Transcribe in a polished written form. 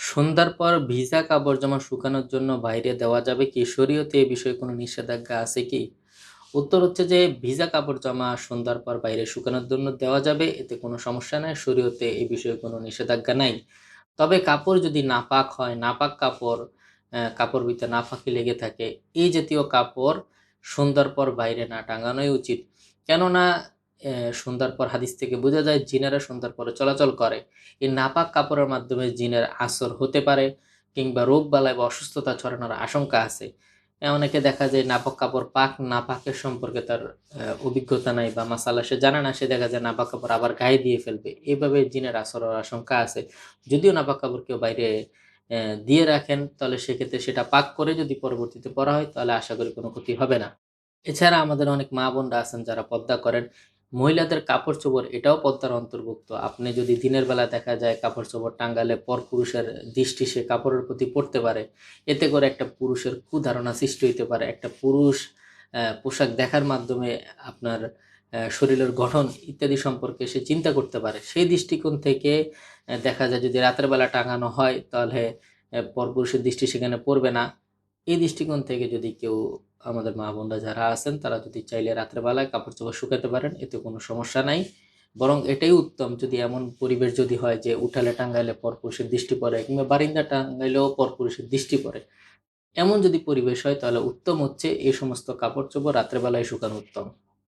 সন্ধ্যার পর ভিজা কাপড়-জামা শুকানোর জন্য বাইরে দেওয়া যাবে কি? শরীয়তে এ বিষয়ে কোনো নিষেধাজ্ঞা আছে কি? উত্তর হচ্ছে যে ভিজা কাপড়-জামা সন্ধ্যার পর বাইরে শুকানোর জন্য দেওয়া যাবে। এতে কোনো সমস্যা নাই। শরীয়তে এ বিষয়ে কোনো নিষেধাজ্ঞা নাই। তবে কাপড় যদি নাপাক হয়, নাপাক কাপড়, কাপড়ের ভিতরে নাপাকি লেগে থাকে, এই জাতীয় কাপড় সন্ধ্যার পর বাইরে না টাঙানোই উচিত। কেননা সন্ধ্যার পর হাদিস থেকে বোঝা যায় জিনেরা সন্ধ্যার পরে চলাচল করে। এই নাপাক কাপড়ের মাধ্যমে জিনের আসর হতে পারে কিংবা রোগবালাই বা অসুস্থতা ছড়ানোর আশঙ্কা আছে। অনেকে দেখা যায় নাপাক কাপড় পাক নাপাকের সম্পর্কে তার অভিজ্ঞতা নাই বা মাসালা সে জানে না, সে দেখা যায় নাপাক কাপড় আবার গায়ে দিয়ে ফেলবে। এভাবে জিনের আসর হওয়ার আশঙ্কা আছে। যদিও নাপাক কাপড় কেউ বাইরে দিয়ে রাখেন, তাহলে সেক্ষেত্রে সেটা পাক করে যদি পরবর্তীতে পরা হয়, তাহলে আশা করি কোনো ক্ষতি হবে না। এছাড়া আমাদের অনেক মা-বোনরা আছেন যারা পর্দা করেন। মহিলাদের কাপড়-চোপড় এটাও পর্দার অন্তর্ভুক্ত। আপনি যদি দিনের বেলা দেখা যায় কাপড়-চোপড় টাঙ্গালে পরপুরুষের দৃষ্টি সে কাপড়ের প্রতি পড়তে পারে। এতে করে একটা পুরুষের কুধারণা সৃষ্টি হইতে পারে। একটা পুরুষ পোশাক দেখার মাধ্যমে আপনার শরীরের গঠন ইত্যাদি সম্পর্কে সে চিন্তা করতে পারে। সেই দৃষ্টিকোণ থেকে দেখা যায় যদি রাতের বেলা টাঙানো হয়, তাহলে পরপুরুষের দৃষ্টি সেখানে পড়বে না। এই দৃষ্টিকোণ থেকে যদি কেউ আমাদের মা-বোনরা যারা আছেন তারা যদি চাইলে রাত্রে বেলায় কাপড়-চোপড় শুকাতে পারেন, এতে কোনো সমস্যা নাই। বরং এটাই উত্তম যদি এমন পরিবেশ যদি হয় যে উঠালে টাঙ্গাইলে পরপুরুষের দৃষ্টি পড়ে কিংবা বারিন্দায় টাঙ্গাইলেও পরপুরুষের দৃষ্টি পড়ে। এমন যদি পরিবেশ হয় তাহলে উত্তম হচ্ছে এই সমস্ত কাপড়-চোপড় রাত্রে বেলায় শুকানো উত্তম।